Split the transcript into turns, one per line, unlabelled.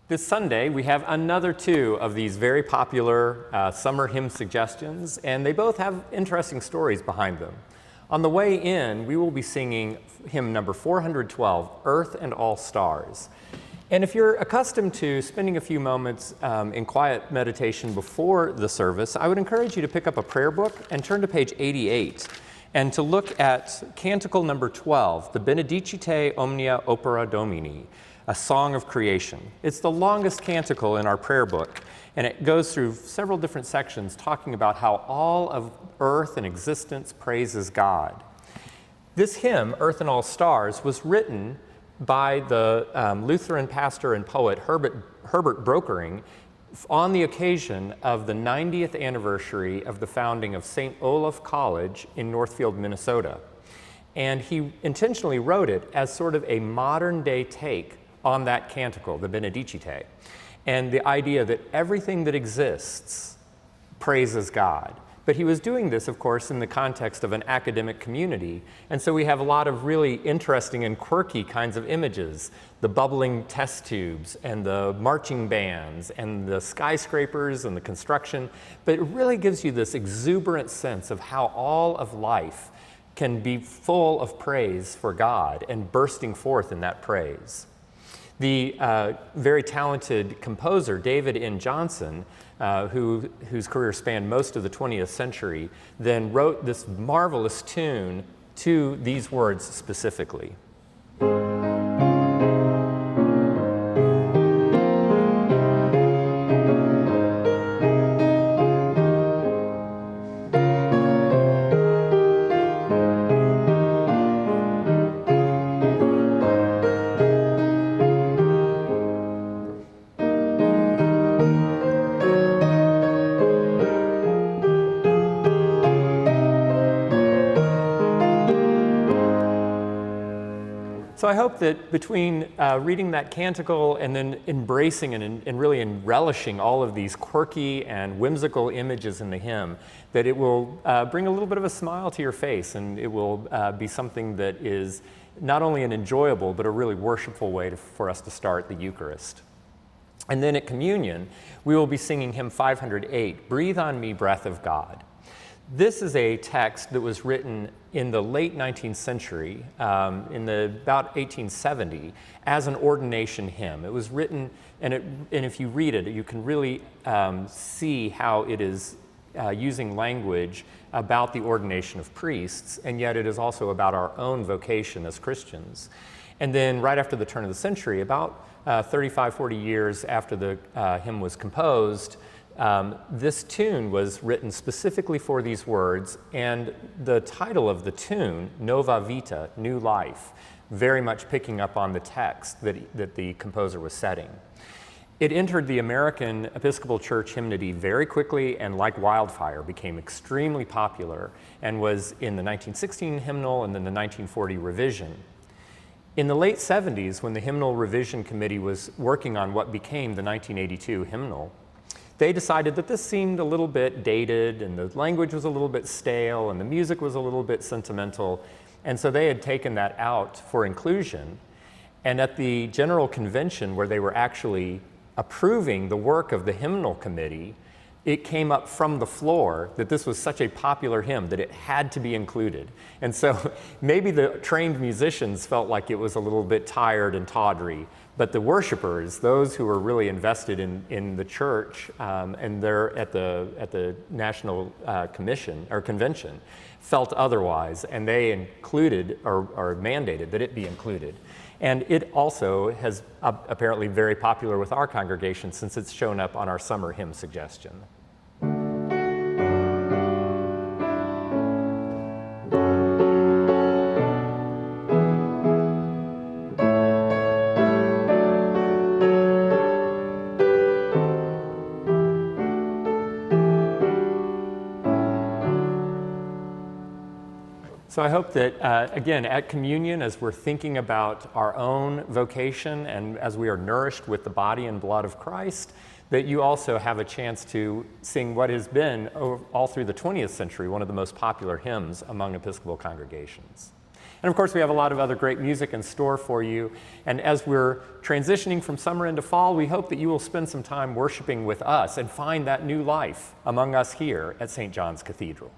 This Sunday, we have another two of these very popular summer hymn suggestions, and they both have interesting stories behind them. On the way in, we will be singing hymn number 412, Earth and All Stars. And if you're accustomed to spending a few moments in quiet meditation before the service, I would encourage you to pick up a prayer book and turn to page 88 and to look at canticle number 12, the Benedicite Omnia Opera Domini, a song of creation. It's the longest canticle in our prayer book, and it goes through several different sections talking about how all of earth and existence praises God. This hymn, Earth and All Stars, was written by the Lutheran pastor and poet Herbert Brokering on the occasion of the 90th anniversary of the founding of St. Olaf College in Northfield, Minnesota. And he intentionally wrote it as sort of a modern day take on that canticle, the Benedicite, and the idea that everything that exists praises God. But he was doing this, of course, in the context of an academic community, and so we have a lot of really interesting and quirky kinds of images, the bubbling test tubes and the marching bands and the skyscrapers and the construction, but it really gives you this exuberant sense of how all of life can be full of praise for God and bursting forth in that praise. The very talented composer, David N. Johnson, whose career spanned most of the 20th century, then wrote this marvelous tune to these words specifically. So I hope that between reading that canticle and then embracing and really relishing all of these quirky and whimsical images in the hymn, that it will bring a little bit of a smile to your face, and it will be something that is not only an enjoyable but a really worshipful way for us to start the Eucharist. And then at communion, we will be singing hymn 508, Breathe on Me, Breath of God. This is a text that was written in the late 19th century, about 1870, as an ordination hymn. It was written, and if you read it, you can really see how it is using language about the ordination of priests, and yet it is also about our own vocation as Christians. And then right after the turn of the century, about 35, 40 years after the hymn was composed, this tune was written specifically for these words, and the title of the tune, Nova Vita, New Life, very much picking up on the text that the composer was setting. It entered the American Episcopal Church hymnody very quickly and like wildfire became extremely popular and was in the 1916 hymnal and then the 1940 revision. In the late 70s, when the Hymnal Revision Committee was working on what became the 1982 hymnal, they decided that this seemed a little bit dated and the language was a little bit stale and the music was a little bit sentimental. And so they had taken that out for inclusion. And at the General Convention, where they were actually approving the work of the hymnal committee, it came up from the floor that this was such a popular hymn that it had to be included. And so maybe the trained musicians felt like it was a little bit tired and tawdry, but the worshipers, those who were really invested in the church and they're at the National Commission or Convention, felt otherwise, and they included or mandated that it be included. And it also has apparently very popular with our congregation since it's shown up on our summer hymn suggestion. So I hope that, again, at communion, as we're thinking about our own vocation and as we are nourished with the body and blood of Christ, that you also have a chance to sing what has been, all through the 20th century, one of the most popular hymns among Episcopal congregations. And of course, we have a lot of other great music in store for you. And as we're transitioning from summer into fall, we hope that you will spend some time worshiping with us and find that new life among us here at St. John's Cathedral.